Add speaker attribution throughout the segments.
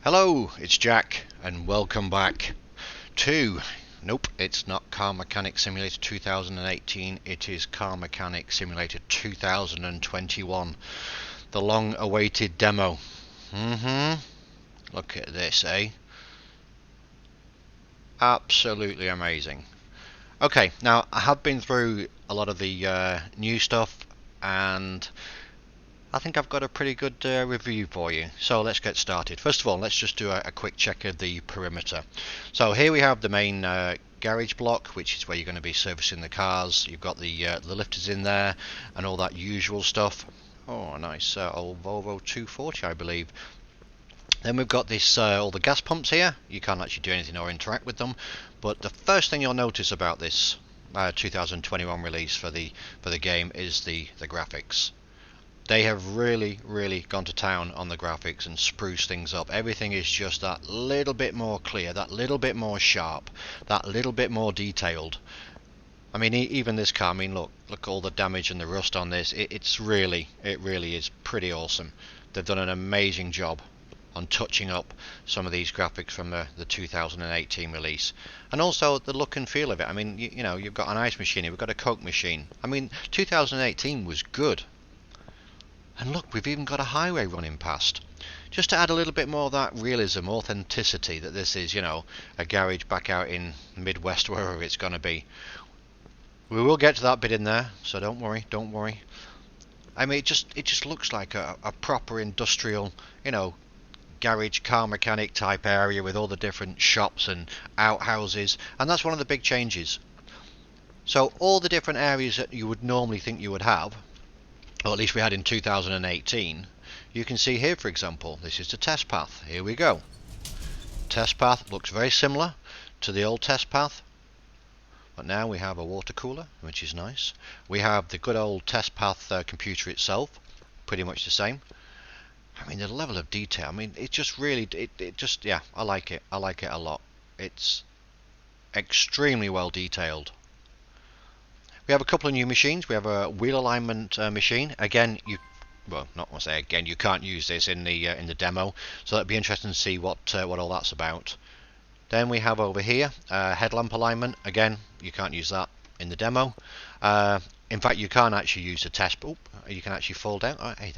Speaker 1: Hello, it's Jack, and welcome back to... Nope, it's not Car Mechanic Simulator 2018, it is Car Mechanic Simulator 2021. The long-awaited demo. Look at this, eh? Absolutely amazing. Okay, now I have been through a lot of the new stuff, and I think I've got a pretty good review for you. So let's get started. First of all, let's just do a quick check of the perimeter. So here we have the main garage block, which is where you're going to be servicing the cars. You've got the lifters in there and all that usual stuff. Oh, nice old Volvo 240, I believe. Then we've got this all the gas pumps here. You can't actually do anything or interact with them. But the first thing you'll notice about this 2021 release for the game is the graphics. They have really gone to town on the graphics and spruced things up. Everything is just that little bit more clear, that little bit more sharp, that little bit more detailed. I mean, even this car, I mean, look all the damage and the rust on this. It really is pretty awesome. They've done an amazing job on touching up some of these graphics from the 2018 release, and also the look and feel of it. I mean, you know, you've got an ice machine here, we've got a Coke machine. I mean, 2018 was good. And look, we've even got a highway running past. Just to add a little bit more of that realism, authenticity, that this is, you know, a garage back out in Midwest, wherever it's going to be. We will get to that bit in there, so don't worry. I mean, it just looks like a proper industrial, you know, garage car mechanic type area with all the different shops and outhouses, and that's one of the big changes. So all the different areas that you would normally think you would have, or at least we had in 2018, you can see here, for example, this is the test path. Here we go. Test path looks very similar to the old test path, but now we have a water cooler, which is nice. We have the good old test path computer itself, pretty much the same. I mean, the level of detail, I mean, it just really, it just, yeah, I like it a lot. It's extremely well detailed. We have a couple of new machines. We have a wheel alignment machine. Again, well, not want to say again, you can't use this in the demo, so that'd be interesting to see what all that's about. Then we have over here headlamp alignment. Again, you can't use that in the demo. In fact, you can't actually use the test. Oh, you can actually fall down. Oh, hey,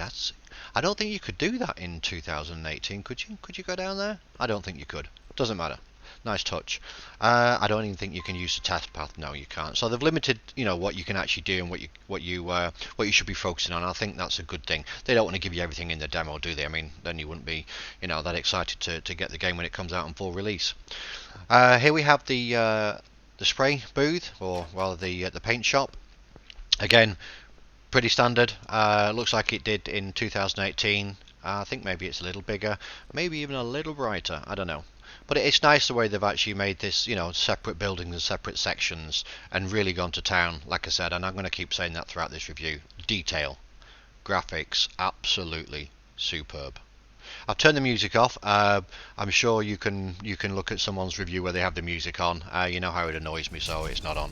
Speaker 1: I don't think you could do that in 2018. Could you? Could you go down there? I don't think you could. Doesn't matter. Nice touch. I don't even think you can use the test path. No, you can't. So they've limited, you know, what you can actually do and what you should be focusing on. I think that's a good thing. They don't want to give you everything in the demo, do they? I mean, then you wouldn't be, you know, that excited to get the game when it comes out in full release. Here we have the spray booth, or rather the paint shop. Again, pretty standard. Looks like it did in 2018. I think maybe it's a little bigger, maybe even a little brighter. I don't know. But it's nice the way they've actually made this, you know, separate buildings and separate sections and really gone to town, like I said, and I'm going to keep saying that throughout this review. Detail, graphics, absolutely superb. I've turned the music off. I'm sure you can look at someone's review where they have the music on. You know how it annoys me, so it's not on.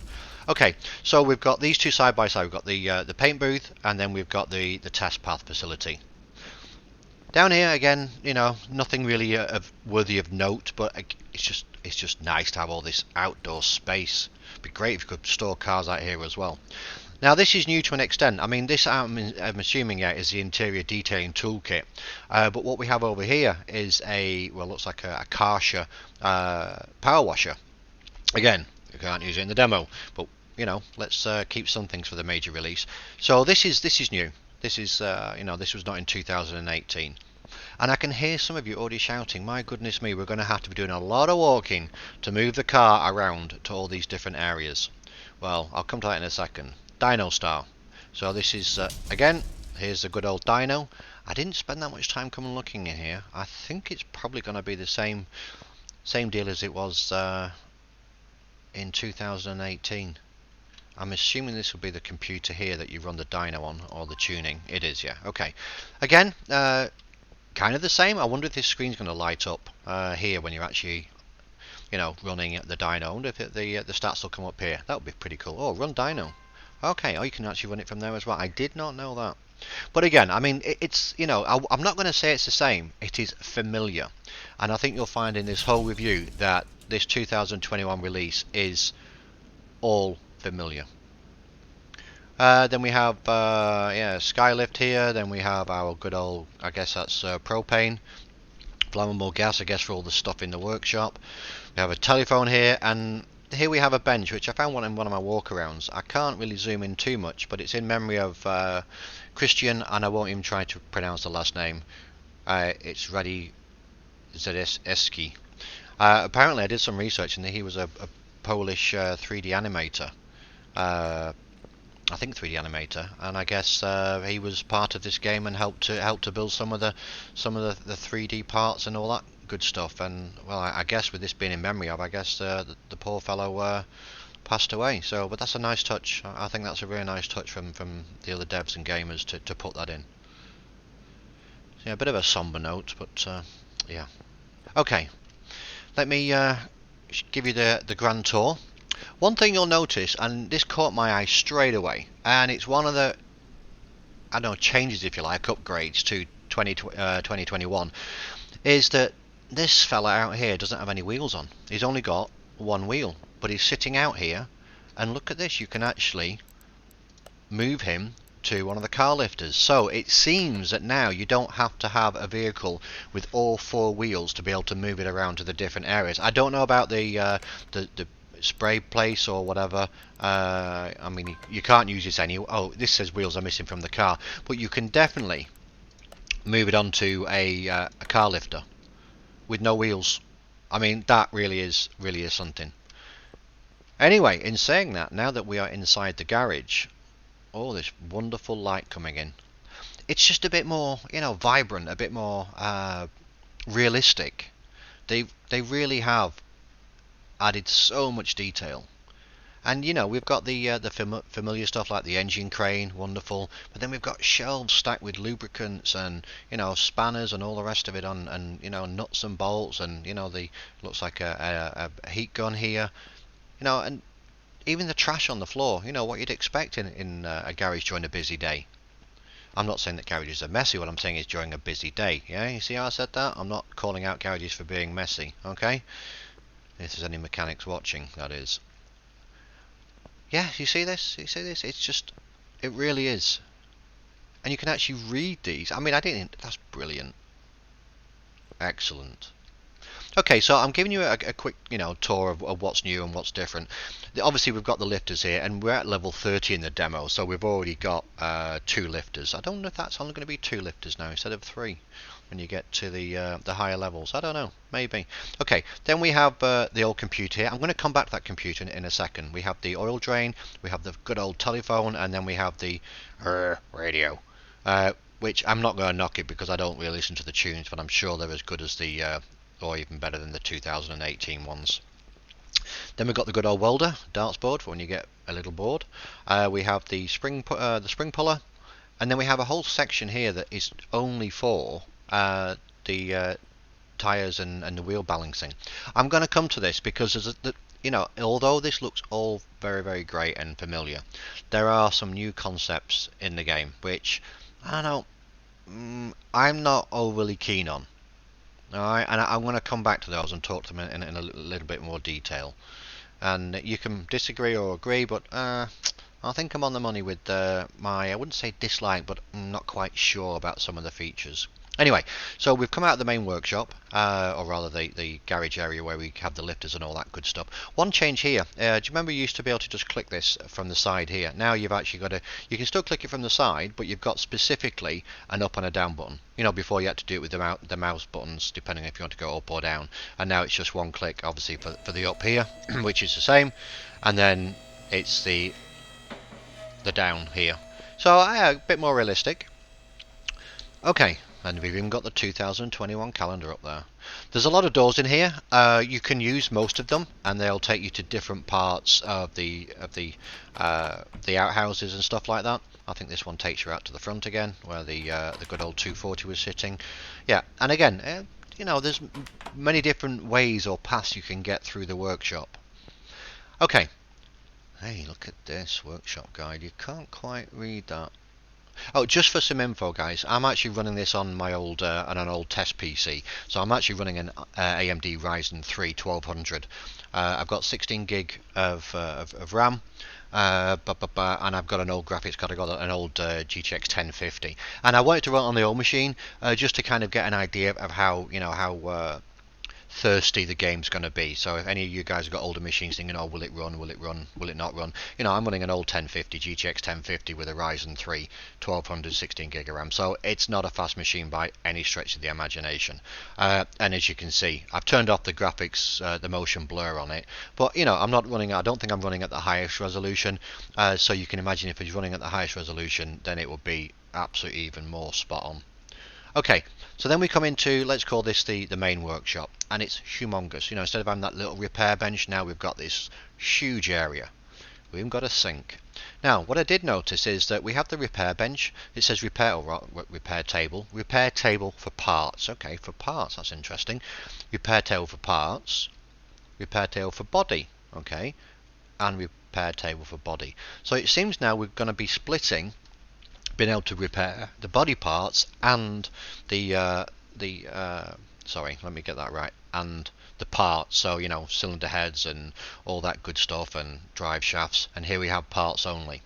Speaker 1: Okay, so we've got these two side by side. We've got the paint booth, and then we've got the test path facility. Down here again, you know, nothing really worthy of note, but it's just nice to have all this outdoor space. It'd be great if you could store cars out here as well. Now this is new to an extent. I mean, this I'm assuming is the interior detailing toolkit. But what we have over here is looks like a Karcher power washer. Again, you can't use it in the demo, but you know, let's keep some things for the major release. So this is new. This is, you know, this was not in 2018. And I can hear some of you already shouting, my goodness me, we're going to have to be doing a lot of walking to move the car around to all these different areas. Well, I'll come to that in a second. Dyno style. So this is, again, here's the good old dyno. I didn't spend that much time coming looking in here. I think it's probably going to be the same deal as it was in 2018. I'm assuming this will be the computer here that you run the dyno on, or the tuning. It is, yeah. Okay. Again, kind of the same. I wonder if this screen's going to light up here when you're actually, you know, running the dyno. I wonder if the stats will come up here. That would be pretty cool. Oh, run dyno. Okay. Oh, you can actually run it from there as well. I did not know that. But again, I mean, it's, you know, I'm not going to say it's the same. It is familiar, and I think you'll find in this whole review that this 2021 release is all familiar. Then we have yeah, Skylift here. Then we have our good old, I guess that's propane, flammable gas, I guess, for all the stuff in the workshop. We have a telephone here, and here we have a bench, which I found one in one of my walkarounds. I can't really zoom in too much, but it's in memory of Christian, and I won't even try to pronounce the last name. It's Radi Zadeski. Apparently, I did some research, and he was a Polish 3D animator. I think 3D animator, and I guess he was part of this game and helped to build some of the 3D parts and all that good stuff. And well, I guess with this being in memory of, I guess the poor fellow passed away. So, but that's a nice touch. I think that's a really nice touch from the other devs and gamers to put that in. So, yeah, a bit of a somber note, but yeah. Okay, let me give you the grand tour. One thing you'll notice, and this caught my eye straight away, and it's one of the, I don't know, changes, if you like, upgrades to 2021, is that this fella out here doesn't have any wheels on. He's only got one wheel, but he's sitting out here, and look at this, you can actually move him to one of the car lifters. So it seems that now you don't have to have a vehicle with all four wheels to be able to move it around to the different areas. I don't know about the spray place or whatever. I mean, you can't use this anyway. Oh, this says wheels are missing from the car, but you can definitely move it onto a car lifter with no wheels. I mean, that really is something. Anyway, in saying that, now that we are inside the garage, oh, this wonderful light coming in. It's just a bit more, you know, vibrant, a bit more realistic. They really have added so much detail. And you know, we've got the familiar stuff like the engine crane, wonderful. But then we've got shelves stacked with lubricants and, you know, spanners and all the rest of it on, and you know, nuts and bolts, and you know, the looks like a heat gun here. You know, and even the trash on the floor. You know what you'd expect in a garage during a busy day. I'm not saying that garages are messy. What I'm saying is during a busy day. Yeah, you see how I said that? I'm not calling out garages for being messy. Okay. If there's any mechanics watching, that is. Yeah, you see this? You see this? It's just, it really is. And you can actually read these. I mean, I didn't, that's brilliant. Excellent. Okay, so I'm giving you a quick, you know, tour of what's new and what's different. Obviously, we've got the lifters here, and we're at level 30 in the demo, so we've already got 2 lifters. I don't know if that's only going to be 2 lifters now instead of 3 when you get to the higher levels. I don't know, maybe. Okay, then we have the old computer here. I'm going to come back to that computer in a second. We have the oil drain, we have the good old telephone, and then we have the radio. Which I'm not going to knock it because I don't really listen to the tunes, but I'm sure they're as good as or even better than the 2018 ones. Then we've got the good old welder darts board for when you get a little bored. We have the spring puller, and then we have a whole section here that is only for the tires and the wheel balancing. I'm going to come to this because you know, although this looks all very great and familiar, there are some new concepts in the game which I don't know, I'm not overly keen on. Alright, and I'm going to come back to those and talk to them in a little bit more detail. And you can disagree or agree, but I think I'm on the money with I wouldn't say dislike, but I'm not quite sure about some of the features. Anyway, so we've come out of the main workshop, or rather the garage area where we have the lifters and all that good stuff. One change here, do you remember you used to be able to just click this from the side here? Now you've actually got you can still click it from the side, but you've got specifically an up and a down button. You know, before you had to do it with the mouse buttons, depending if you want to go up or down. And now it's just one click, obviously, for the up here, which is the same. And then it's the down here. So, a bit more realistic. Okay, and we've even got the 2021 calendar up there. There's a lot of doors in here. You can use most of them, and they'll take you to different parts of the outhouses and stuff like that. I think this one takes you out to the front again, where the good old 240 was sitting. Yeah, and again, you know, there's many different ways or paths you can get through the workshop. Okay. Hey, look at this workshop guide. You can't quite read that. Oh, just for some info, guys, I'm actually running this on my old on an old test PC. So I'm actually running an AMD Ryzen 3 1200. I've got 16 gig of RAM. And I've got an old graphics card. I've got an old GTX 1050, and I wanted to run it on the old machine just to kind of get an idea of how how thirsty the game's going to be. So if any of you guys have got older machines thinking, oh, will it run, will it run, will it not run? I'm running an old 1050, GTX 1050 with a Ryzen 3 1200 16 gig of RAM. So it's not a fast machine by any stretch of the imagination. And as you can see, I've turned off the graphics, the motion blur on it. But I'm not running, I don't think I'm running at the highest resolution. So you can imagine if it's running at the highest resolution, then it would be absolutely even more spot on. Okay, so then we come into, let's call this the main workshop, and it's humongous. Instead of having that little repair bench, now we've got this huge area. We've even got a sink. Now, what I did notice is that we have the repair bench. It says repair table for parts. Okay, for parts, that's interesting. Repair table for parts, repair table for body. Okay, and repair table for body. So it seems now we're going to be splitting, being able to repair the body parts and sorry, let me get that right, and the parts. So cylinder heads and all that good stuff, and drive shafts. And here we have parts only.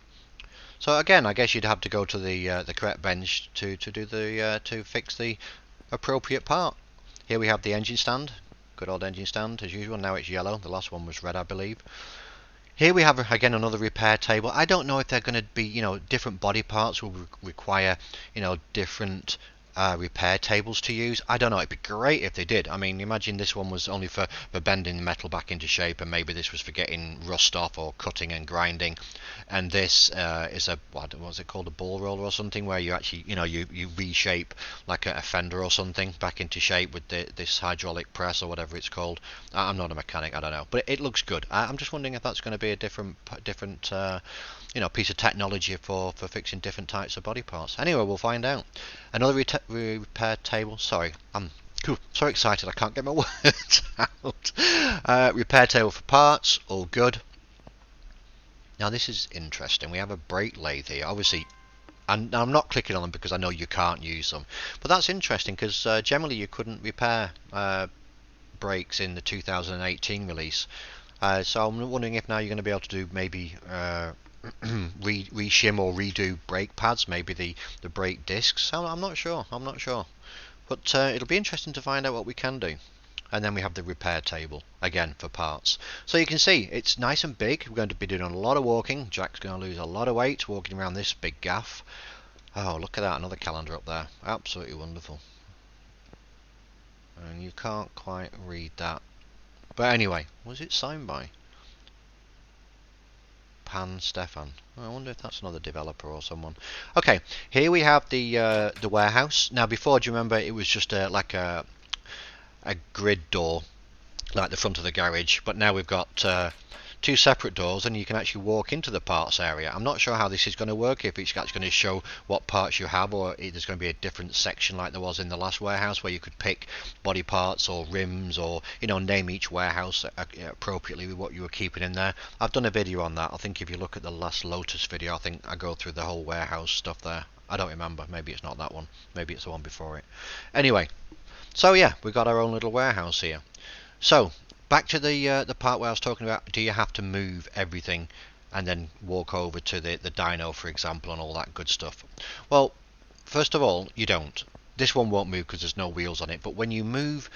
Speaker 1: So again, I guess you'd have to go to the correct bench to do to fix the appropriate part. Here we have the engine stand, good old engine stand as usual. Now it's yellow. The last one was red, I believe. Here we have again another repair table. I don't know if they're going to be, different body parts will require, different repair tables to use. I don't know. It'd be great if they did. I mean, imagine this one was only for bending metal back into shape, and maybe this was for getting rust off or cutting and grinding. And this is a what's it called, a ball roller or something, where you actually, you reshape like a fender or something back into shape with this hydraulic press or whatever it's called. I'm not a mechanic. I don't know, but it looks good. I'm just wondering if that's going to be a different piece of technology for fixing different types of body parts. Anyway, we'll find out. Another repair table. Sorry, I'm so excited I can't get my words out. Repair table for parts, all good. Now this is interesting. We have a brake lathe here. Obviously, and I'm not clicking on them because I know you can't use them. But that's interesting because generally you couldn't repair brakes in the 2018 release. So I'm wondering if now you're going to be able to do maybe reshim or redo brake pads, maybe the brake discs. I'm not sure. But it'll be interesting to find out what we can do. And then we have the repair table again for parts. So you can see it's nice and big. We're going to be doing a lot of walking. Jack's going to lose a lot of weight walking around this big gaff. Oh, look at that, another calendar up there. Absolutely wonderful. And you can't quite read that. But anyway, was it signed by Pan Stefan? I wonder if that's another developer or someone. Okay, here we have the warehouse. Now before, do you remember it was just like a grid door like the front of the garage, but now we've got two separate doors and you can actually walk into the parts area. I'm not sure how this is going to work, if it's actually going to show what parts you have, or there's going to be a different section like there was in the last warehouse where you could pick body parts or rims, or name each warehouse appropriately with what you were keeping in there. I've done a video on that. I think if you look at the last Lotus video, I think I go through the whole warehouse stuff there. I don't remember, maybe it's not that one, maybe it's the one before it. Anyway, so yeah, we've got our own little warehouse here. So back to the part where I was talking about, do you have to move everything and then walk over to the dyno, for example, and all that good stuff? Well, first of all, you don't. This one won't move because there's no wheels on it, but when you move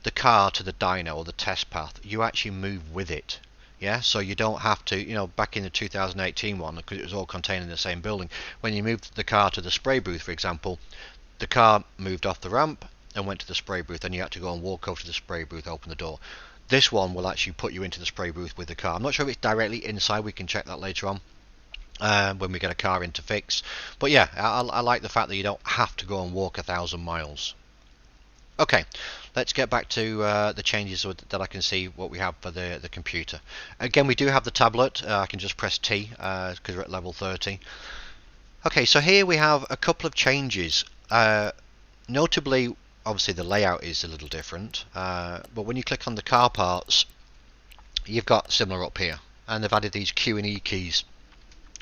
Speaker 1: the car to the dyno or the test path, you actually move with it. Yeah, so you don't have to, back in the 2018 one, because it was all contained in the same building, when you moved the car to the spray booth, for example, the car moved off the ramp and went to the spray booth, and you had to go and walk over to the spray booth, open the door. This one will actually put you into the spray booth with the car. I'm not sure if it's directly inside, we can check that later on when we get a car in to fix. But yeah, I like the fact that you don't have to go and walk 1,000 miles. Okay, let's get back to the changes that I can see what we have for the computer. Again, we do have the tablet. I can just press T because we're at level 30. Okay, so here we have a couple of changes. Notably, obviously the layout is a little different, but when you click on the car parts, you've got similar up here, and they've added these Q and E keys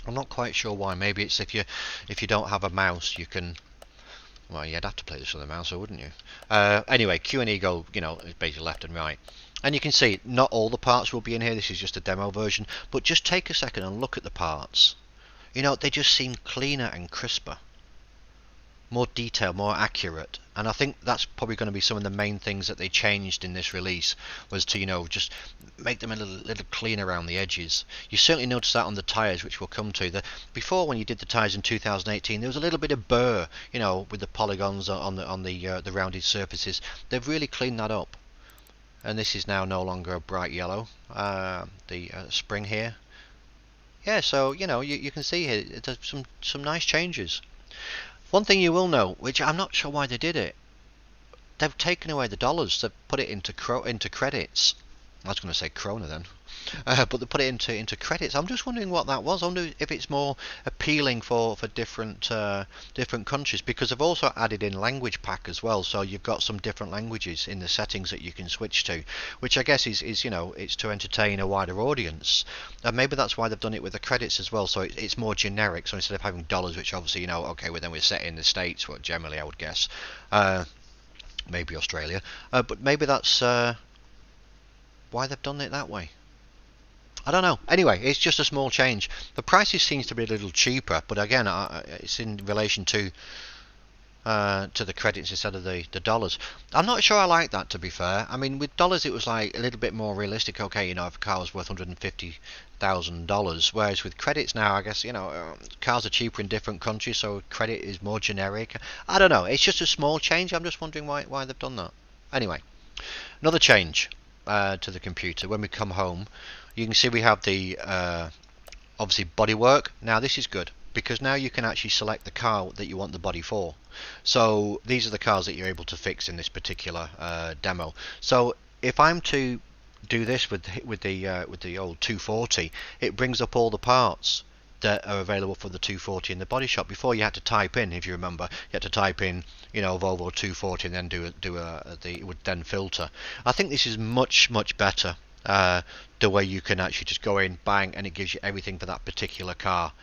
Speaker 1: I'm not quite sure why. Maybe it's if you don't have a mouse, you can. Well, you'd have to play this with a mouse, wouldn't you? Anyway, Q and E go, is basically left and right. And you can see not all the parts will be in here. This is just a demo version. But just take a second and look at the parts. They just seem cleaner and crisper, more detailed, more accurate. And I think that's probably going to be some of the main things that they changed in this release, was to just make them a little cleaner around the edges. You certainly notice that on the tyres, which we'll come to. Before, when you did the tyres in 2018, there was a little bit of burr, with the polygons on the rounded surfaces. They've really cleaned that up, and this is now no longer a bright yellow. The spring here, yeah. So you can see here there's some nice changes. One thing you will note, which I'm not sure why they did it, they've taken away the dollars. They've put it into credits. I was going to say krona then, but they put it into credits. I'm just wondering what that was. I wonder if it's more appealing for different countries, because they've also added in language pack as well. So you've got some different languages in the settings that you can switch to, which I guess is it's to entertain a wider audience. And maybe that's why they've done it with the credits as well. So it's more generic. So instead of having dollars, which obviously okay, well then we're set in the States, well generally I would guess. Maybe Australia, but maybe that's why they've done it that way. I don't know. Anyway, it's just a small change. The prices seems to be a little cheaper, but again, it's in relation to the credits instead of the dollars. I'm not sure I like that, to be fair. I mean, with dollars it was like a little bit more realistic. Okay, if a car was worth $150,000, whereas with credits now, I guess cars are cheaper in different countries, so credit is more generic. I don't know. It's just a small change. I'm just wondering why they've done that. Anyway, another change to the computer. When we come home, you can see we have the obviously bodywork. Now this is good, because now you can actually select the car that you want the body for. So these are the cars that you're able to fix in this particular demo. So if I'm to do this with the old 240, it brings up all the parts that are available for the 240 in the body shop. Before, you had to type in, if you remember, you had to type in Volvo 240 and then it would then filter. I think this is much better, the way you can actually just go in, bang, and it gives you everything for that particular car.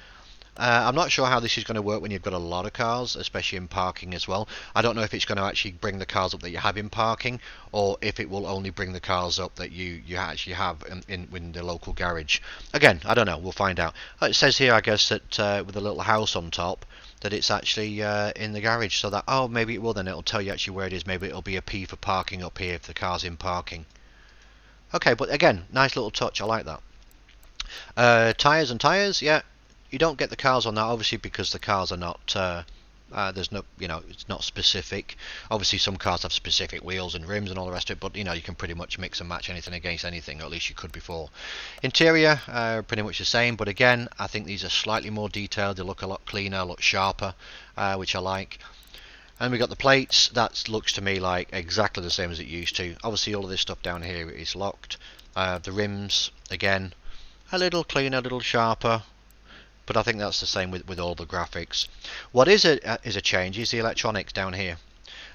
Speaker 1: I'm not sure how this is going to work when you've got a lot of cars, especially in parking as well. I don't know if it's going to actually bring the cars up that you have in parking, or if it will only bring the cars up that you actually have in the local garage. Again, I don't know. We'll find out. It says here, I guess, that with a little house on top, that it's actually in the garage. So that, maybe it will then. It'll tell you actually where it is. Maybe it'll be a P for parking up here if the car's in parking. Okay, but again, nice little touch. I like that. Tyres and tyres, yeah. You don't get the cars on that, obviously, because the cars are not there's no, it's not specific. Obviously some cars have specific wheels and rims and all the rest of it, but you can pretty much mix and match anything against anything, or at least you could before. Interior, pretty much the same, but again, I think these are slightly more detailed. They look a lot cleaner, a lot sharper, which I like. And we got the plates. That looks to me like exactly the same as it used to. Obviously all of this stuff down here is locked. The rims, again, a little cleaner, a little sharper, but I think that's the same with all the graphics. What is a change is the electronics down here.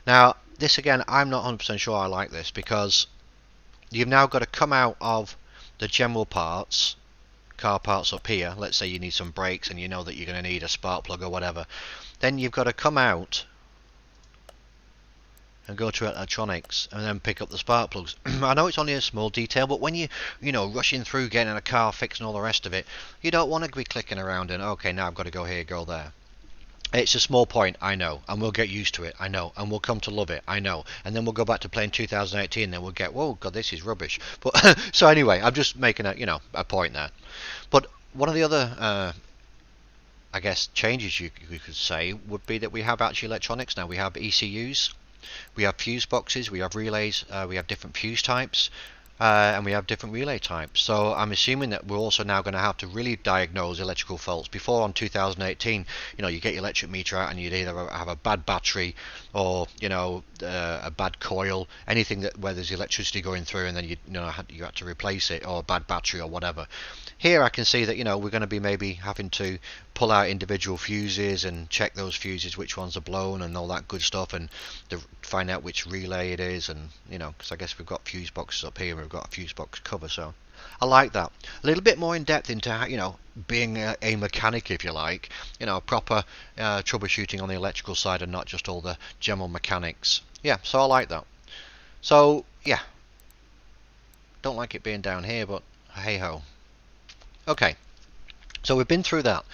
Speaker 1: Now this, again, I'm not 100% sure I like this, because you've now got to come out of the general parts, car parts up here. Let's say you need some brakes and you know that you're going to need a spark plug or whatever. Then you've got to come out and go to electronics and then pick up the spark plugs. I know it's only a small detail, but when you rushing through getting a car fixed and all the rest of it, you don't want to be clicking around and, okay, now I've got to go here, go there. It's a small point, I know, and we'll get used to it, I know, and we'll come to love it, I know, and then we'll go back to playing 2018 and then we'll get, whoa, God, this is rubbish. But so anyway, I'm just making a point there. But one of the other I guess changes you could say would be that we have actually electronics now. We have ECUs, we have fuse boxes, we have relays, we have different fuse types, and we have different relay types. So I'm assuming that we're also now going to have to really diagnose electrical faults. Before, on 2018, you get your electric meter out and you'd either have a bad battery or a bad coil, anything where there's electricity going through, and then you had to replace it, or a bad battery or whatever. Here I can see that we're going to be maybe having to pull out individual fuses and check those fuses, which ones are blown and all that good stuff, and find out which relay it is, and because I guess we've got fuse boxes up here and we've got a fuse box cover, so I like that. A little bit more in depth into how, being a mechanic, if you like, proper troubleshooting on the electrical side and not just all the general mechanics. Yeah, so I like that. So yeah, don't like it being down here, but hey ho. Okay, so we've been through that.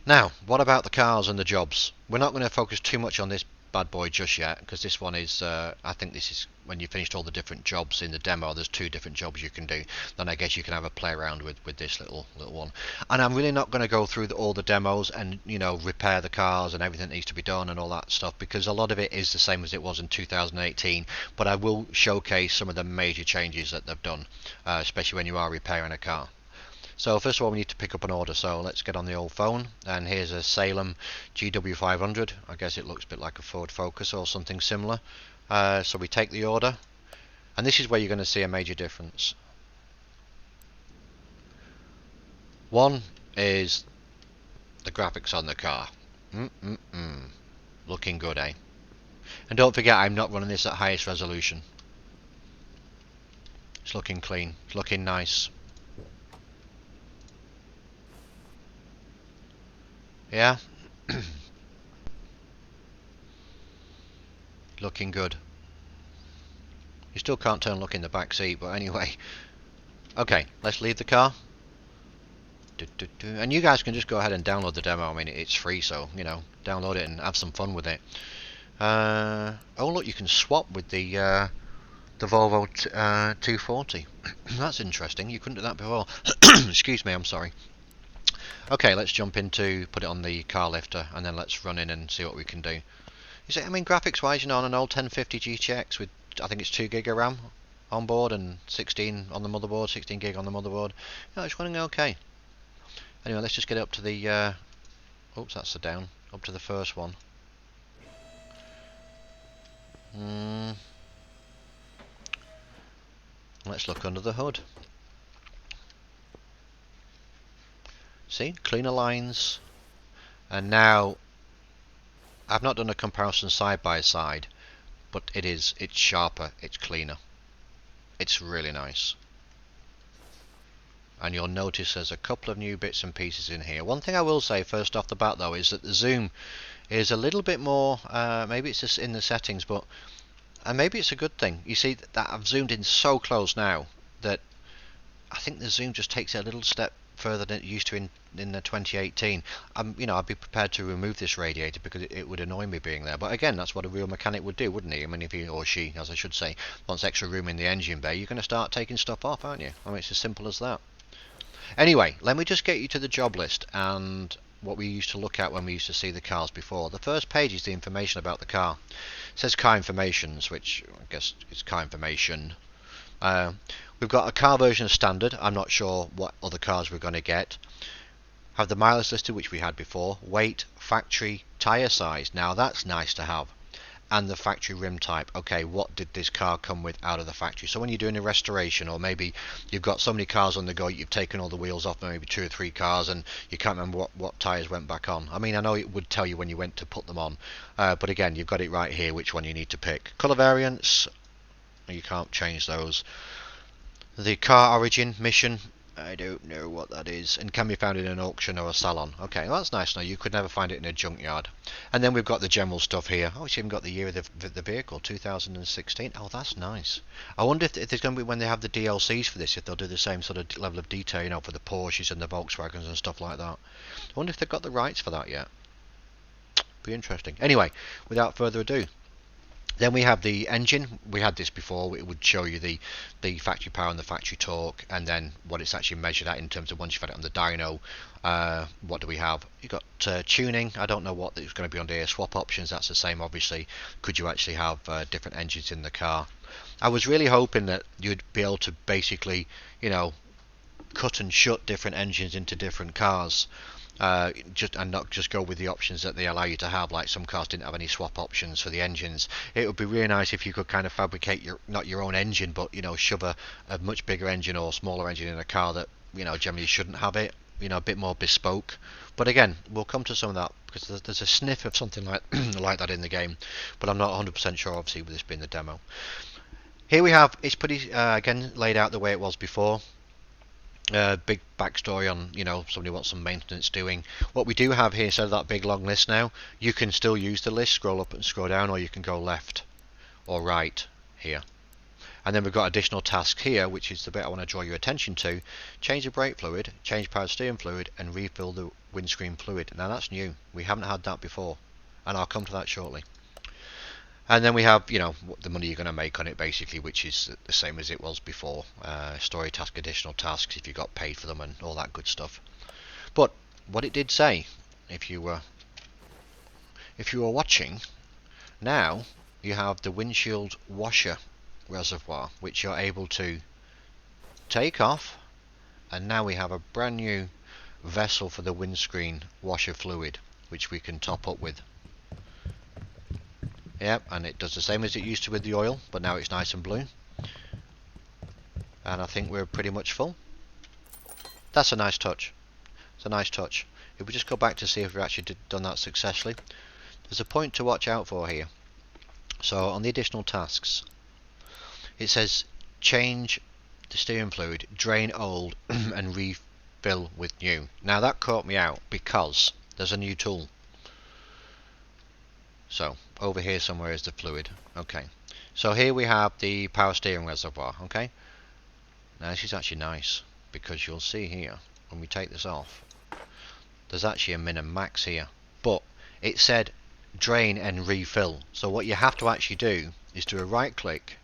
Speaker 1: Now, what about the cars and the jobs? We're not going to focus too much on this bad boy just yet, because this one is, I think this is when you finished all the different jobs in the demo. There's 2 different jobs you can do. Then I guess you can have a play around with this little one. And I'm really not going to go through all the demos and repair the cars and everything that needs to be done and all that stuff, because a lot of it is the same as it was in 2018. But I will showcase some of the major changes that they've done, especially when you are repairing a car. So first of all, we need to pick up an order, so let's get on the old phone, and here's a Salem GW500. I guess it looks a bit like a Ford Focus or something similar. So we take the order, and this is where you're going to see a major difference. One is the graphics on the car. Looking good, eh? And don't forget, I'm not running this at highest resolution. It's looking clean, it's looking nice. Yeah. Looking good. You still can't turn and look in the back seat, but anyway. Okay, let's leave the car. And you guys can just go ahead and download the demo. I mean, it's free, so download it and have some fun with it. Oh look, you can swap with the Volvo 240. That's interesting. You couldn't do that before. Excuse me, I'm sorry. Okay, let's jump into, put it on the car lifter, and then let's run in and see what we can do. You see, I mean, graphics wise, on an old 1050 GTX with, I think it's 2 gig of RAM on board and 16 on the motherboard, 16 gig on the motherboard. It's running okay. Anyway, let's just get up to the, oops, that's the down, up to the first one. Let's look under the hood. See, cleaner lines, and now I've not done a comparison side by side, but it's sharper, it's cleaner, it's really nice. And you'll notice there's a couple of new bits and pieces in here. One thing I will say first off the bat though is that the zoom is a little bit more, maybe it's just in the settings, but maybe it's a good thing. You see that I've zoomed in so close now that I think the zoom just takes it a little step further than it used to in the 2018. I'd be prepared to remove this radiator because it would annoy me being there. But again, that's what a real mechanic would do, wouldn't he? I mean, if he or she, as I should say, wants extra room in the engine bay, you're going to start taking stuff off, aren't you? I mean, it's as simple as that. Anyway, let me just get you to the job list and what we used to look at when we used to see the cars before. The first page is the information about the car. It says car informations, which I guess is car information. We've got a car version of standard. I'm not sure what other cars we're going to get. Have the mileage listed, which we had before. Weight, factory, tyre size. Now that's nice to have. And the factory rim type. Okay, what did this car come with out of the factory? So when you're doing a restoration, or maybe you've got so many cars on the go, you've taken all the wheels off maybe 2 or 3 cars and you can't remember what tyres went back on. I mean, I know it would tell you when you went to put them on, but again, you've got it right here which one you need to pick. Colour variants, you can't change those. The car origin, mission, I don't know what that is, and can be found in an auction or a salon. Okay, well, that's nice now. You could never find it in a junkyard. And then we've got the general stuff here. Oh, it's even got the year of the vehicle, 2016. Oh, that's nice. I wonder if there's going to be, when they have the DLCs for this, if they'll do the same sort of level of detail, for the Porsches and the Volkswagens and stuff like that. I wonder if they've got the rights for that yet. Be interesting. Anyway, without further ado, then we have the engine. We had this before. It would show you the factory power and the factory torque, and then what it's actually measured at in terms of once you've had it on the dyno. What do we have? You've got tuning. I don't know what it's going to be under here. Swap options, that's the same obviously. Could you actually have different engines in the car? I was really hoping that you'd be able to basically, cut and shut different engines into different cars. And not just go with the options that they allow you to have, like some cars didn't have any swap options for the engines. It would be really nice if you could kind of fabricate not your own engine, but shove a much bigger engine or smaller engine in a car that generally shouldn't have it. a bit more bespoke. But again, we'll come to some of that because there's a sniff of something like like that in the game, but I'm not 100% sure. Obviously, with this being the demo. Here we have, it's pretty again laid out the way it was before. Big backstory on, somebody wants some maintenance doing. What we do have here, instead of that big long list now, you can still use the list, scroll up and scroll down, or you can go left or right here. And then we've got additional tasks here, which is the bit I want to draw your attention to. Change the brake fluid, change power steering fluid, and refill the windscreen fluid. Now that's new. We haven't had that before, and I'll come to that shortly. And then we have, the money you're going to make on it, basically, which is the same as it was before. Story task, additional tasks, if you got paid for them, and all that good stuff. But what it did say, if you were watching, now you have the windshield washer reservoir, which you're able to take off, and now we have a brand new vessel for the windscreen washer fluid, which we can top up with. Yep, and it does the same as it used to with the oil, but now it's nice and blue. And I think we're pretty much full. That's a nice touch. It's a nice touch. If we just go back to see if we've actually done that successfully, there's a point to watch out for here. So on the additional tasks, it says change the steering fluid, drain old and refill with new. Now that caught me out because there's a new tool. So over here somewhere is the fluid. Okay, so here we have the power steering reservoir. Okay, now this is actually nice because you'll see here when we take this off, there's actually a min and max here, but it said drain and refill. So what you have to actually do is do a right click,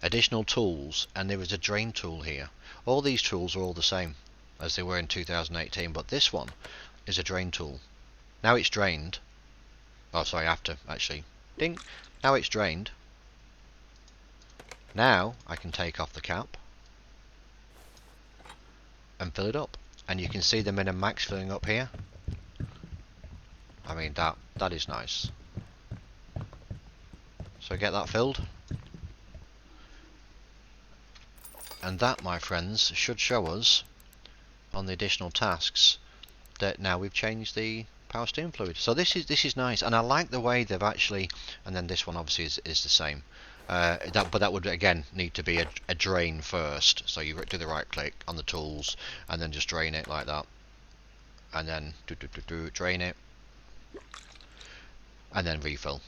Speaker 1: additional tools, and there is a drain tool here. All these tools are all the same as they were in 2018, but this one is a drain tool. Now it's drained. Oh, sorry, after actually. Ding! Now it's drained. Now I can take off the cap and fill it up. And you can see the min and max filling up here. I mean, that is nice. So get that filled. And that, my friends, should show us on the additional tasks that now we've changed the power steering fluid. So this is nice, and I like the way they've actually, and then this one obviously is the same. But that would again need to be a drain first. So you do the right click on the tools and then just drain it like that, and then drain it, and then refill.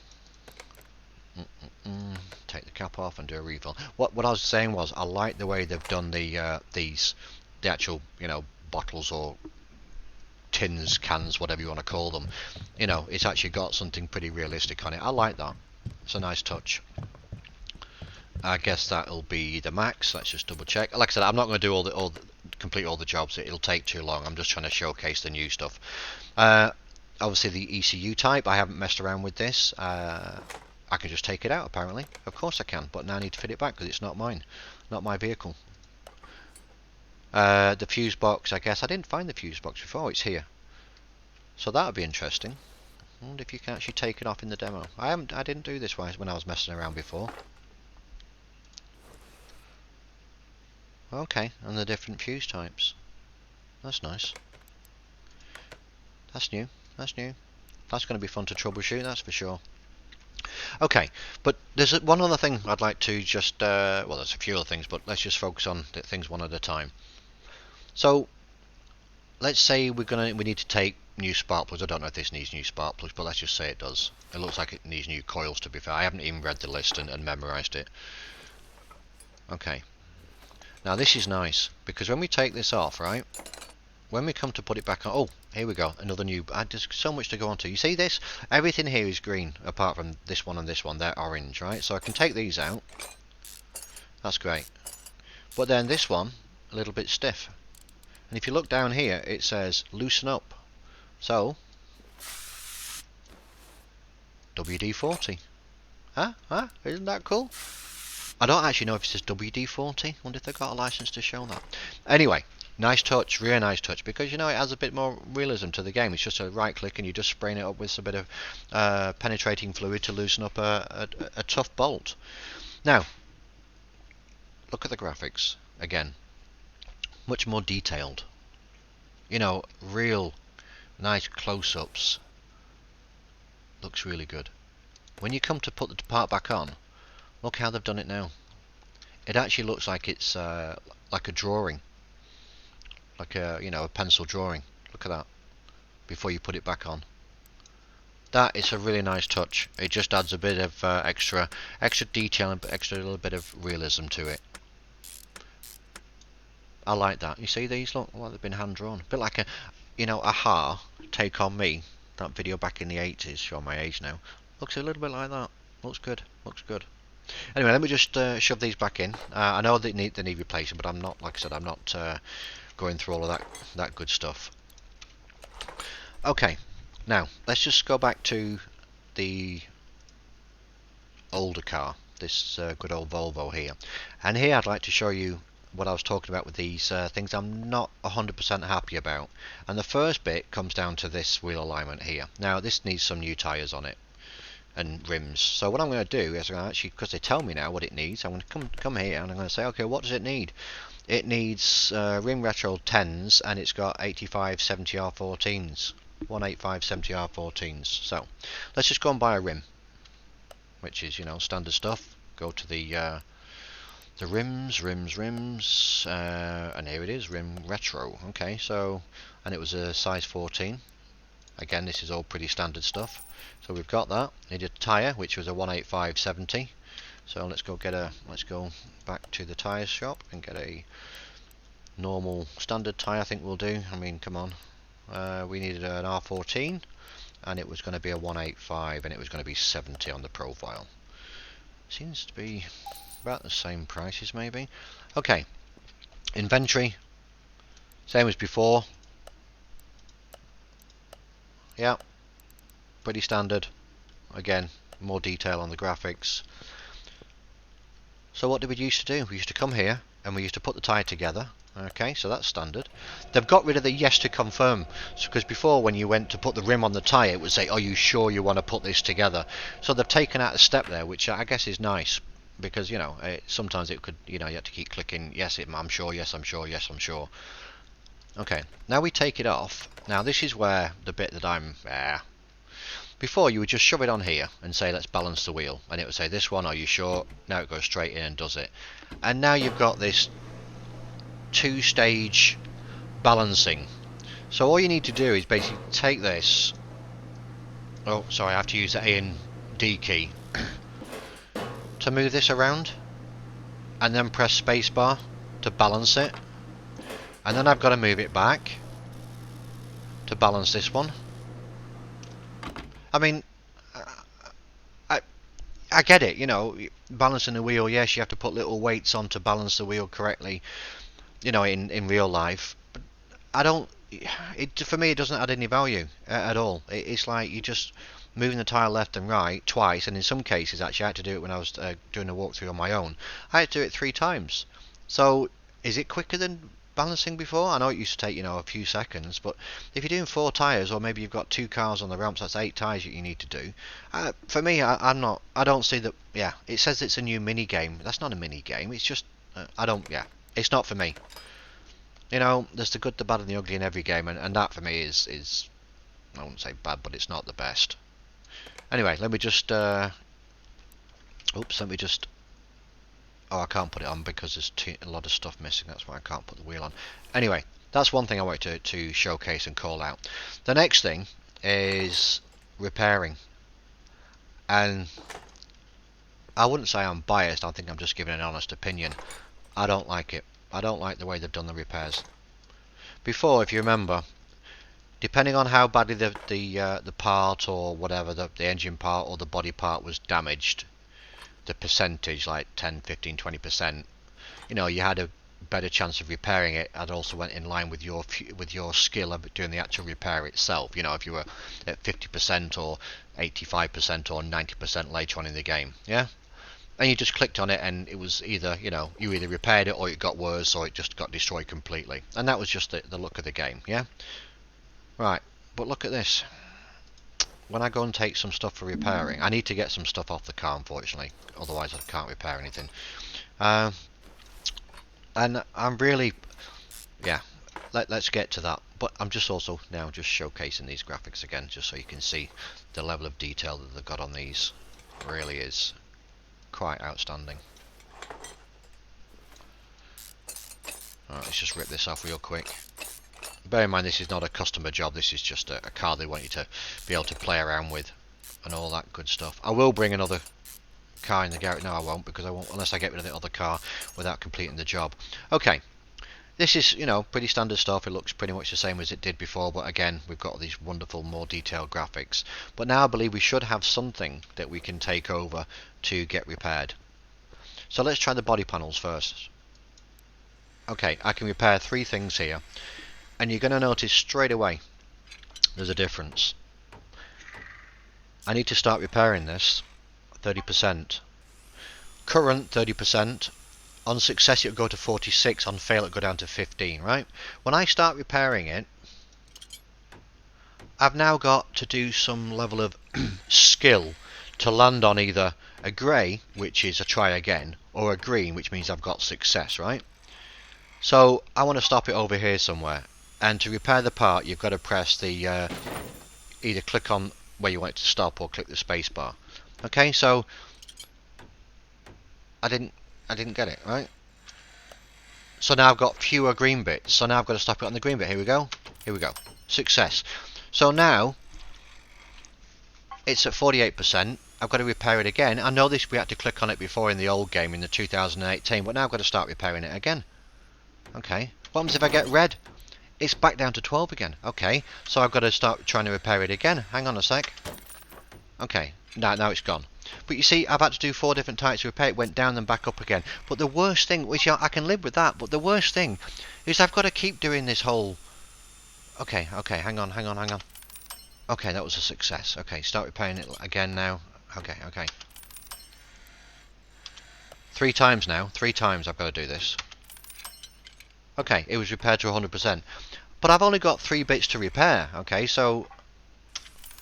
Speaker 1: Take the cap off and do a refill. What I was saying was I like the way they've done the actual bottles or tins, cans, whatever you want to call them. It's actually got something pretty realistic on it. I like that. It's a nice touch. I guess that'll be the max. Let's just double check. Like I said, I'm not going to do complete all the jobs. It'll take too long. I'm just trying to showcase the new stuff. Obviously the ECU type, I haven't messed around with this. I can just take it out apparently. Of course I can, but now I need to fit it back because it's not mine, not my vehicle. The fuse box, I guess I didn't find the fuse box before. It's here, so that would be interesting. I wonder if you can actually take it off in the demo. I didn't do this when I was messing around before. Okay, and the different fuse types. That's nice. That's new. That's new. That's going to be fun to troubleshoot, that's for sure. Okay, but there's one other thing I'd like to just, well, there's a few other things, but let's just focus on things one at a time. So, let's say we need to take new spark plugs. I don't know if this needs new spark plugs, but let's just say it does. It looks like it needs new coils, to be fair. I haven't even read the list and memorized it. Okay. Now this is nice, because when we take this off, right, when we come to put it back on, oh, here we go, another new, there's so much to go on to. You see this? Everything here is green, apart from this one and this one, they're orange, right? So I can take these out, that's great. But then this one, a little bit stiff. And if you look down here, it says loosen up. So, WD-40. Huh? Isn't that cool? I don't actually know if it says WD-40. Wonder if they've got a license to show that. Anyway, nice touch, really nice touch, because it adds a bit more realism to the game. It's just a right click and you're just spraying it up with a bit of penetrating fluid to loosen up a tough bolt. Now, look at the graphics again. Much more detailed. you know, real nice close-ups. Looks really good. When you come to put the part back on, look how they've done it now. It actually looks like it's like a drawing, like a a pencil drawing. Look at that. Before you put it back on, that is a really nice touch. It just adds a bit of extra detail and extra little bit of realism to it. I like that. You see these? Look, well, they've been hand drawn. A bit like a, Aha, Take On Me. That video back in the 80s, showing my age now. Looks a little bit like that. Looks good. Looks good. Anyway, let me just shove these back in. I know they need replacing, but I'm not, like I said, I'm not going through all of that good stuff. Okay, now let's just go back to the older car, this good old Volvo here. And here I'd like to show you what I was talking about with these things I'm not 100% happy about. And the first bit comes down to this wheel alignment here. Now this needs some new tyres on it and rims. So what I'm going to do is I'm actually, because they tell me now what it needs, I'm going to come here and I'm going to say, okay, what does it need? It needs rim retro 10s, and it's got 8570 R14s, 18570 R14s. So let's just go and buy a rim, which is standard stuff. Go to the rims, and here it is, rim retro. Okay, so, and it was a size 14. Again, this is all pretty standard stuff. So we've got that. Needed a tyre, which was a 18570. So let's go back to the tyre shop and get a normal standard tyre. I think we'll do. I mean, come on. We needed an R14, and it was going to be a 185, and it was going to be 70 on the profile. Seems to be about the same prices, maybe. Okay, inventory, same as before. Yeah, pretty standard. Again, more detail on the graphics. So what did we used to do? We used to come here and we used to put the tyre together. Okay, so that's standard. They've got rid of the yes to confirm, because before when you went to put the rim on the tyre, it would say, are you sure you want to put this together? So they've taken out a step there, which I guess is nice, because sometimes it could, you have to keep clicking, yes, I'm sure, yes, I'm sure, yes, I'm sure. Okay, now we take it off. Now this is where the bit that I'm before, you would just shove it on here and say, let's balance the wheel, and it would say, this one, are you sure? Now it goes straight in and does it. And now you've got this two-stage balancing. So all you need to do is basically take this, oh sorry, I have to use the A and D key to move this around, and then press spacebar to balance it, and then I've got to move it back to balance this one. I mean, I get it, balancing the wheel, yes, you have to put little weights on to balance the wheel correctly, in real life. But I don't, for me, it doesn't add any value at all. It's like you're just moving the tyre left and right twice, and in some cases, actually, I had to do it when I was doing a walkthrough on my own. I had to do it 3 times. So, is it quicker than balancing before? I know it used to take a few seconds, but if you're doing 4 tyres, or maybe you've got 2 cars on the ramps, that's 8 tyres that you need to do. For me, I don't see that. Yeah, it says it's a new mini game. That's not a mini game. It's just it's not for me. There's the good, the bad, and the ugly in every game, and that for me is I wouldn't say bad, but it's not the best. Anyway, let me just oh, I can't put it on because there's a lot of stuff missing. That's why I can't put the wheel on. Anyway, that's one thing I wanted to showcase and call out. The next thing is repairing. And I wouldn't say I'm biased. I think I'm just giving an honest opinion. I don't like it. I don't like the way they've done the repairs. Before, if you remember, depending on how badly the part or whatever, the engine part or the body part was damaged, the percentage, like 10, 15, 20%, you had a better chance of repairing it. It also went in line with your skill of doing the actual repair itself. If you were at 50% or 85% or 90% later on in the game, yeah. And you just clicked on it, and it was either you either repaired it or it got worse or it just got destroyed completely. And that was just the look of the game, yeah. Right, but look at this. When I go and take some stuff for repairing, I need to get some stuff off the car, unfortunately, otherwise I can't repair anything. And I'm really, let's get to that. But I'm just also now just showcasing these graphics again, just so you can see the level of detail that they've got on these. Really is quite outstanding. Alright, let's just rip this off real quick. Bear in mind, this is not a customer job, this is just a car they want you to be able to play around with and all that good stuff. I will bring another car in the garage. No, I won't, because I won't unless I get rid of the other car without completing the job. Okay, this is, you know, pretty standard stuff. It looks pretty much the same as it did before, but again, we've got these wonderful, more detailed graphics. But now I believe we should have something that we can take over to get repaired. So let's try the body panels first. Okay, I can repair 3 things here, and you're going to notice straight away there's a difference. I need to start repairing this 30%. Current 30%. On success it would go to 46, on fail it would go down to 15, right? When I start repairing it, I've now got to do some level of skill to land on either a grey, which is a try again, or a green, which means I've got success, right? So I want to stop it over here somewhere, and to repair the part you've got to press the either click on where you want it to stop or click the space bar. Okay, so I didn't get it, right? So now I've got fewer green bits, so now I've got to stop it on the green bit. Here we go, success. So now it's at 48%. I've got to repair it again. I know this, we had to click on it before in the old game in the 2018, but now I've got to start repairing it again. Okay, what happens if I get red? It's back down to 12 again. Okay, so I've got to start trying to repair it again. Hang on a sec. Okay, now it's gone. But you see, I've had to do 4 different types of repair. It went down and back up again. But the worst thing, which I can live with that, but the worst thing is I've got to keep doing this whole... Okay, hang on. Okay, that was a success. Okay, start repairing it again now. Okay. 3 times now. 3 times I've got to do this. Okay, it was repaired to 100%. But I've only got 3 bits to repair. Okay, so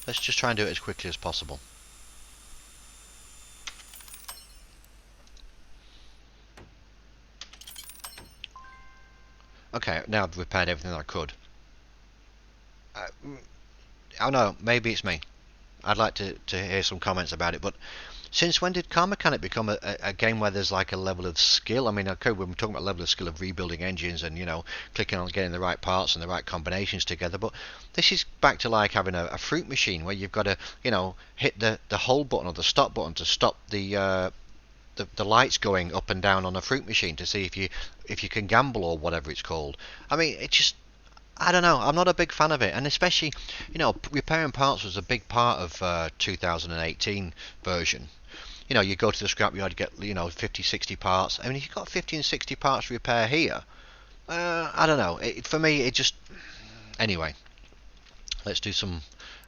Speaker 1: let's just try and do it as quickly as possible. Okay, now I've repaired everything that I could. I know, maybe it's me. I'd like to hear some comments about it, but since when did Car Mechanic become a game where there's like a level of skill? I mean, okay, we're talking about level of skill of rebuilding engines and, you know, clicking on getting the right parts and the right combinations together, but this is back to like having a fruit machine where you've got to, you know, hit the hold button or the stop button to stop the lights going up and down on a fruit machine to see if you can gamble or whatever it's called. I mean, it just, I don't know. I'm not a big fan of it, and especially, you know, repairing parts was a big part of 2018 version. You know, you go to the scrapyard, you get, you know, 50, 60 parts. I mean, if you've got 50 and 60 parts to repair here, I don't know. For me, it just... Anyway, let's do some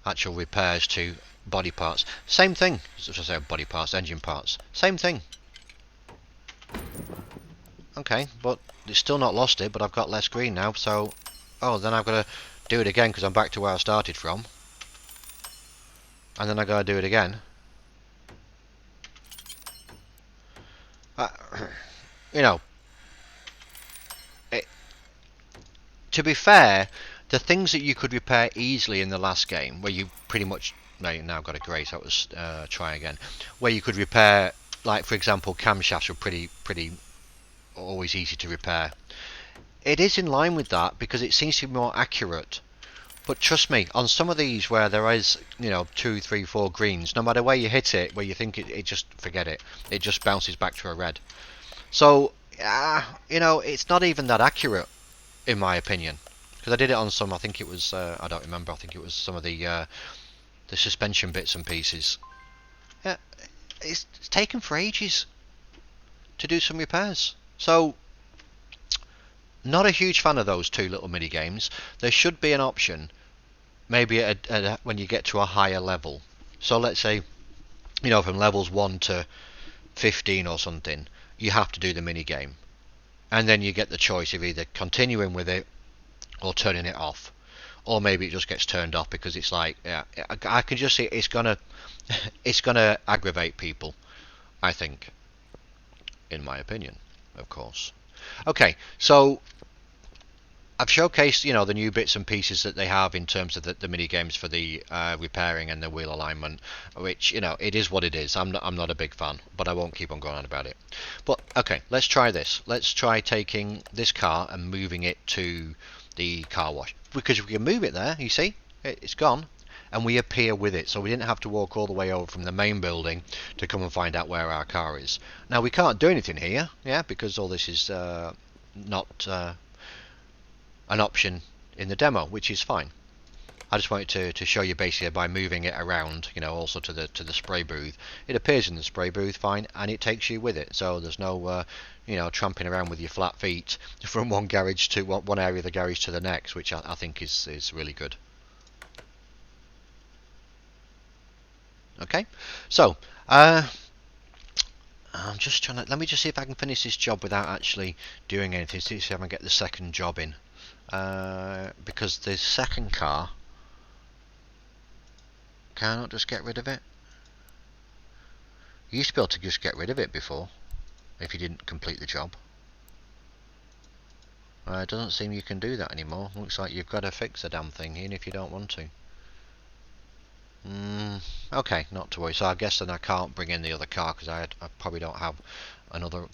Speaker 1: actual repairs to body parts. Same thing. As I say, body parts, engine parts. Same thing. Okay, but it's still not lost it, but I've got less green now, so... Oh, then I've got to do it again because I'm back to where I started from. And then I've got to do it again. You know, to be fair, the things that you could repair easily in the last game, where you pretty much... No, you've now got a grey, so it was try again. Where you could repair, like for example, camshafts were pretty always easy to repair. It is in line with that because it seems to be more accurate. But trust me, on some of these where there is, you know, 2, 3, 4 greens, no matter where you hit it, where you think it just, forget it. It just bounces back to a red. So, you know, it's not even that accurate, in my opinion. Because I did it on some, I think it was, I don't remember, I think it was some of the suspension bits and pieces. Yeah, it's taken for ages to do some repairs. So... Not a huge fan of those 2 little mini games. There should be an option, maybe when you get to a higher level. So let's say, you know, from levels 1 to 15 or something, you have to do the mini game, and then you get the choice of either continuing with it or turning it off, or maybe it just gets turned off because it's like, yeah, I can just see it's gonna aggravate people. I think, in my opinion, of course. Okay, so I've showcased, you know, the new bits and pieces that they have in terms of the mini games for the repairing and the wheel alignment, which, you know, it is what it is. I'm not a big fan, but I won't keep on going on about it. But okay, let's try this. Let's try taking this car and moving it to the car wash, because if we can move it there, you see, it's gone, and we appear with it, so we didn't have to walk all the way over from the main building to come and find out where our car is. Now we can't do anything here, yeah, because all this is not an option in the demo, which is fine. I just wanted to show you basically by moving it around, you know, also to the spray booth. It appears in the spray booth fine, and it takes you with it. So there's no, you know, tramping around with your flat feet from one garage to one area of the garage to the next, which I think is really good. Okay, so I'm just trying to, let me just see if I can finish this job without actually doing anything. See if I can get the second job in. Because the second car, can I not just get rid of it? You used to be able to just get rid of it before, if you didn't complete the job. It doesn't seem you can do that anymore. Looks like you've got to fix the damn thing, even if you don't want to. Okay, not to worry. So I guess then I can't bring in the other car because I probably don't have another.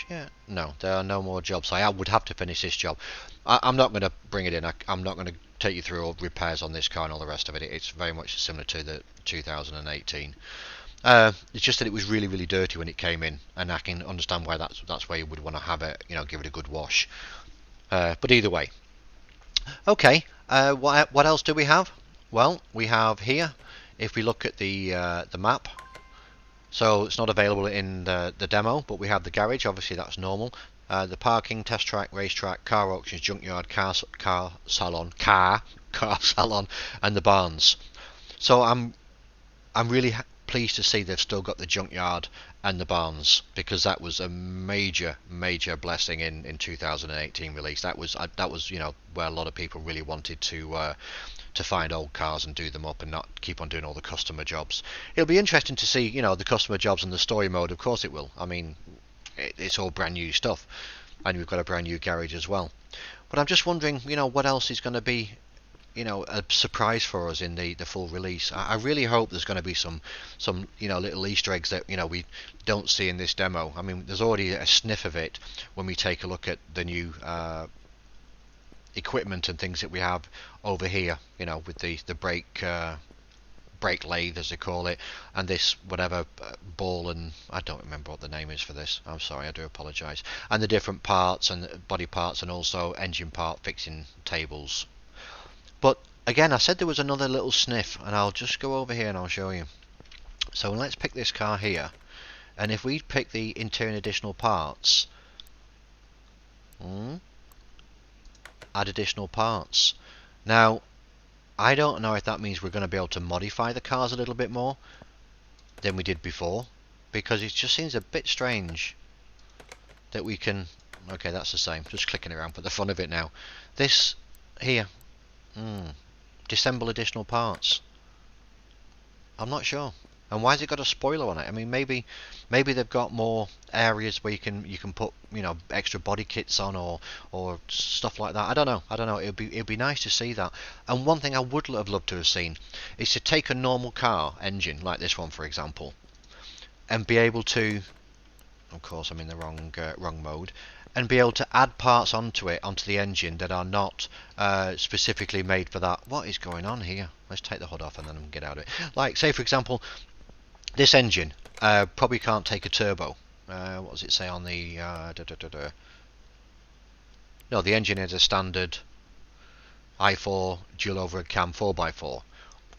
Speaker 1: Yeah, no, there are no more jobs. I would have to finish this job. I'm not going to bring it in. I'm not going to take you through all repairs on this car and all the rest of it. It's very much similar to the 2018. It's just that it was really, really dirty when it came in, and I can understand why that's where you would want to have it. You know, give it a good wash. But either way, okay. What else do we have? Well, we have here. If we look at the map, so it's not available in the demo, but we have the garage. Obviously, that's normal. The parking, test track, racetrack, car auctions, junkyard, car salon, and the barns. So I'm really pleased to see they've still got the junkyard and the barns, because that was a major blessing in 2018 release. That was you know, where a lot of people really wanted to find old cars and do them up and not keep on doing all the customer jobs. It'll be interesting to see, you know, the customer jobs and the story mode. Of course it will. I mean, it's all brand new stuff, and we've got a brand new garage as well. But I'm just wondering, you know, what else is going to be, you know, a surprise for us in the full release. I really hope there's going to be some you know, little Easter eggs that, you know, we don't see in this demo. I mean, there's already a sniff of it when we take a look at the new equipment and things that we have over here, you know, with the brake lathe, as they call it, and this whatever ball, and I don't remember what the name is for this. I'm sorry, I do apologise. And the different parts and body parts, and also engine part fixing tables. But again, I said there was another little sniff, and I'll just go over here and I'll show you. So let's pick this car here, and if we pick the interior additional parts, add additional parts. Now, I don't know if that means we're going to be able to modify the cars a little bit more than we did before, because it just seems a bit strange that we can. Okay, that's the same. Just clicking around for the fun of it now. This here, disassemble additional parts. I'm not sure. And why has it got a spoiler on it? I mean, maybe they've got more areas where you can put, you know, extra body kits on or stuff like that. I don't know. It'd be nice to see that. And one thing I would have loved to have seen is to take a normal car engine like this one, for example, and be able to, of course, I'm in the wrong mode, and be able to add parts onto the engine that are not specifically made for that. What is going on here? Let's take the hood off and then get out of it. Like, say for example, this engine probably can't take a turbo. What does it say on the? No, the engine is a standard i4 dual overhead cam 4x4.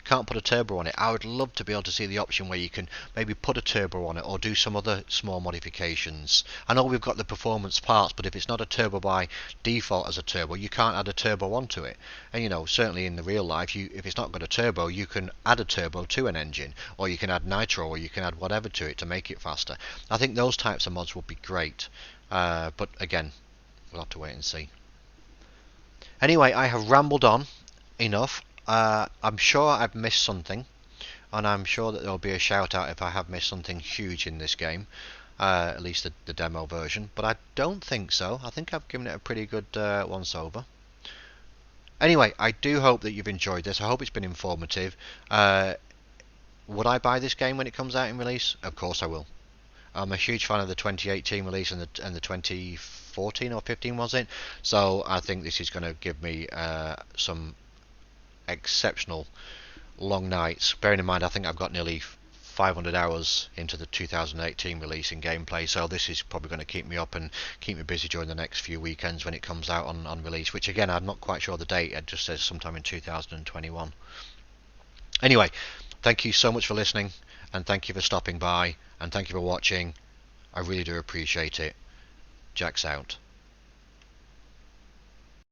Speaker 1: Can't put a turbo on it. I would love to be able to see the option where you can maybe put a turbo on it or do some other small modifications. I know we've got the performance parts, but if it's not a turbo by default as a turbo, you can't add a turbo onto it. And you know, certainly in the real life, if it's not got a turbo, you can add a turbo to an engine, or you can add nitro, or you can add whatever to it to make it faster. I think those types of mods would be great. But again, we'll have to wait and see. Anyway, I have rambled on enough. I'm sure I've missed something, and I'm sure that there'll be a shout out if I have missed something huge in this game, at least the demo version, but I don't think so. I think I've given it a pretty good once over. Anyway, I do hope that you've enjoyed this. I hope it's been informative. Would I buy this game when it comes out in release? Of course I will. I'm a huge fan of the 2018 release and the 2014 or 15 was it? So I think this is going to give me some exceptional long nights. Bearing in mind, I think I've got nearly 500 hours into the 2018 release in gameplay, so this is probably going to keep me up and keep me busy during the next few weekends when it comes out on release, which again, I'm not quite sure the date, it just says sometime in 2021. Anyway, thank you so much for listening, and thank you for stopping by, and thank you for watching. I really do appreciate it. Jack's out.